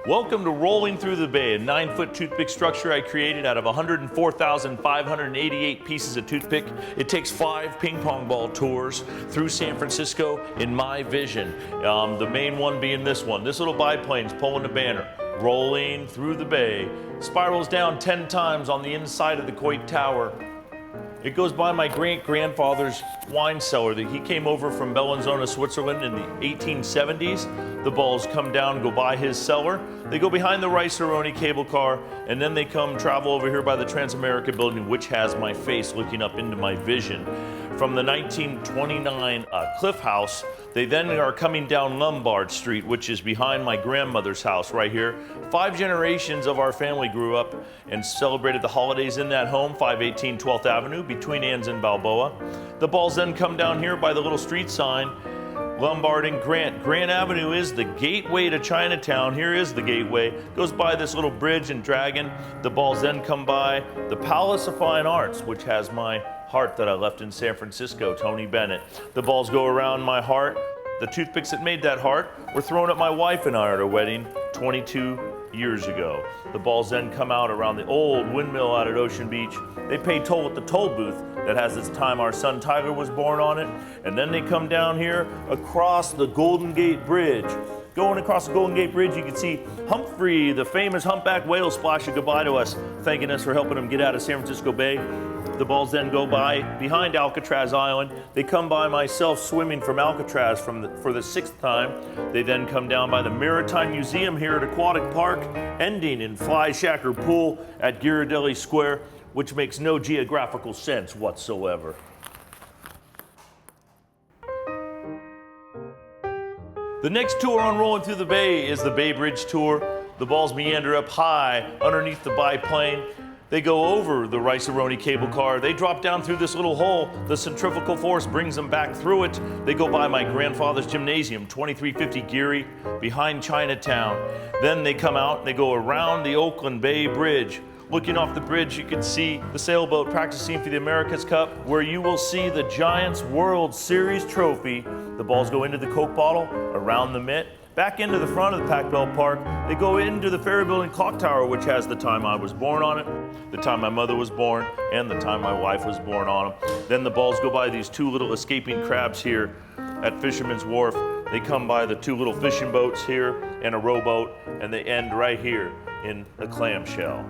Welcome to Rolling Through the Bay, a 9-foot toothpick structure I created out of 104,588 pieces of toothpick. It takes 5 ping pong ball tours through San Francisco in my vision. The main one being this one. This little biplane's pulling the banner. Rolling through the bay, spirals down 10 times on the inside of the Haight Tower. It goes by my great-grandfather's wine cellar that he came over from Bellinzona, Switzerland in the 1870s. The balls come down, go by his cellar. They go behind the Rice-A-Roni cable car, and then they come travel over here by the Transamerica building, which has my face looking up into my vision. From the 1929 Cliff House, they then are coming down Lombard Street, which is behind my grandmother's house right here. 5 generations of our family grew up and celebrated the holidays in that home, 518 12th Avenue, between Anns and Balboa. The balls then come down here by the little street sign, Lombard and Grant. Grant Avenue is the gateway to Chinatown. Here is the gateway. Goes by this little bridge and dragon. The balls then come by the Palace of Fine Arts, which has my heart that I left in San Francisco, Tony Bennett. The balls go around my heart. The toothpicks that made that heart were thrown at my wife and I at our wedding 22 years ago. The balls then come out around the old windmill out at Ocean Beach. They pay toll at the toll booth that has its time our son Tiger was born on it. And then they come down here across the Golden Gate Bridge. Going across the Golden Gate Bridge, you can see Humphrey, the famous humpback whale, splashing goodbye to us, thanking us for helping him get out of San Francisco Bay. The balls then go by behind Alcatraz Island. They come by myself swimming from Alcatraz for the 6th time. They then come down by the Maritime Museum here at Aquatic Park, ending in Fly Shacker Pool at Ghirardelli Square, which makes no geographical sense whatsoever. The next tour on Rolling Through the Bay is the Bay Bridge Tour. The balls meander up high underneath the biplane. They go over the Rice-A-Roni cable car. They drop down through this little hole. The centrifugal force brings them back through it. They go by my grandfather's gymnasium, 2350 Geary, behind Chinatown. Then they come out and they go around the Oakland Bay Bridge. Looking off the bridge, you can see the sailboat practicing for the America's Cup, where you will see the Giants World Series trophy. The balls go into the Coke bottle, around the mitt, back into the front of the Pac Bell Park. They go into the Ferry Building Clock Tower, which has the time I was born on it, the time my mother was born, and the time my wife was born on them. Then the balls go by these 2 little escaping crabs here at Fisherman's Wharf. They come by the 2 little fishing boats here and a rowboat, and they end right here in a clamshell.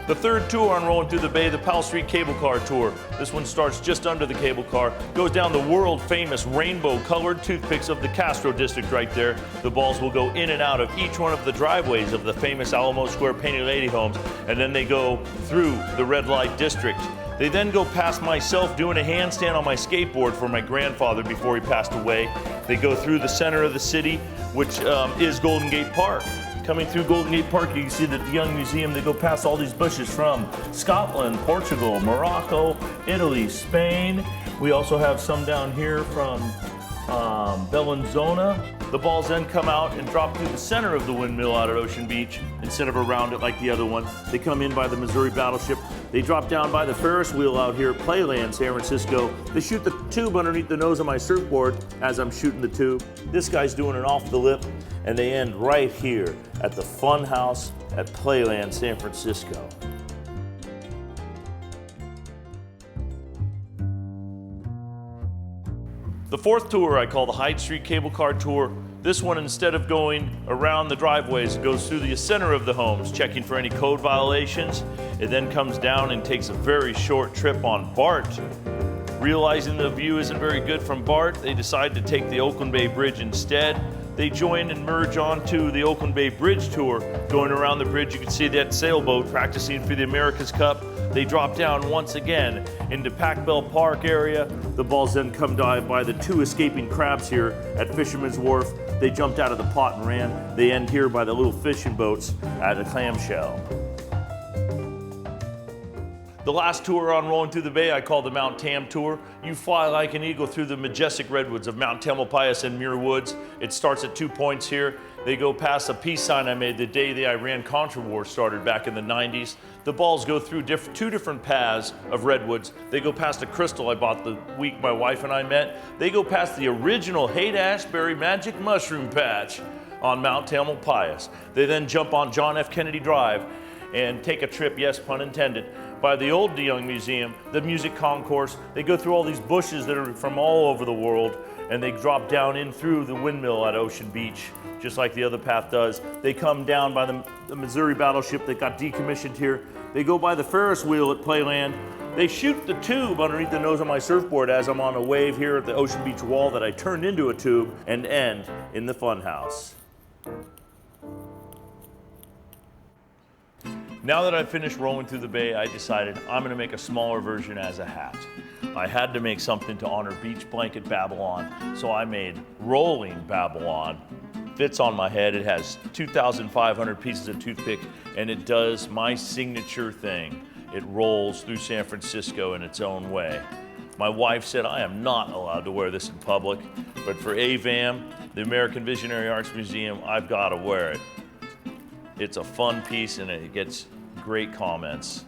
The 3rd tour on Rolling Through the Bay, the Powell Street Cable Car Tour. This one starts just under the cable car, goes down the world-famous rainbow-colored toothpicks of the Castro District right there. The balls will go in and out of each one of the driveways of the famous Alamo Square Painted Lady homes, and then they go through the red light district. They then go past myself doing a handstand on my skateboard for my grandfather before he passed away. They go through the center of the city, which is Golden Gate Park. Coming through Golden Gate Park, you can see the Young Museum. They go past all these bushes from Scotland, Portugal, Morocco, Italy, Spain. We also have some down here from Bellinzona. The balls then come out and drop through the center of the windmill out at Ocean Beach instead of around it like the other one. They come in by the Missouri Battleship. They drop down by the Ferris wheel out here at Playland, San Francisco. They shoot the tube underneath the nose of my surfboard as I'm shooting the tube. This guy's doing it off the lip, and they end right here at the Fun House at Playland, San Francisco. The 4th tour I call the Haight Street Cable Car Tour. This one, instead of going around the driveways, goes through the center of the homes, checking for any code violations. It then comes down and takes a very short trip on BART. Realizing the view isn't very good from BART, they decide to take the Oakland Bay Bridge instead. They join and merge onto the Oakland Bay Bridge Tour. Going around the bridge, you can see that sailboat practicing for the America's Cup. They drop down once again into Pac Bell Park area. The balls then come by the 2 escaping crabs here at Fisherman's Wharf. They jumped out of the pot and ran. They end here by the little fishing boats at a clamshell. The last tour on Rolling Through the Bay I call the Mount Tam Tour. You fly like an eagle through the majestic redwoods of Mount Tamalpais and Muir Woods. It starts at 2 points here, They go past a peace sign I made the day the Iran-Contra war started back in the 90s. The balls go through two different paths of redwoods. They go past a crystal I bought the week my wife and I met. They go past the original Haight-Ashbury magic mushroom patch on Mount Tamalpais. They then jump on John F. Kennedy Drive and take a trip, yes, pun intended, by the old De Young Museum, the music concourse. They go through all these bushes that are from all over the world, and they drop down in through the windmill at Ocean Beach, just like the other path does. They come down by the Missouri battleship that got decommissioned here. They go by the Ferris wheel at Playland. They shoot the tube underneath the nose of my surfboard as I'm on a wave here at the Ocean Beach wall that I turned into a tube, and end in the funhouse. Now that I've finished rolling through the bay, I decided I'm gonna make a smaller version as a hat. I had to make something to honor Beach Blanket Babylon, so I made Rolling Babylon. Fits on my head, it has 2,500 pieces of toothpick, and it does my signature thing. It rolls through San Francisco in its own way. My wife said I am not allowed to wear this in public, but for AVAM, the American Visionary Arts Museum, I've gotta wear it. It's a fun piece and it gets great comments.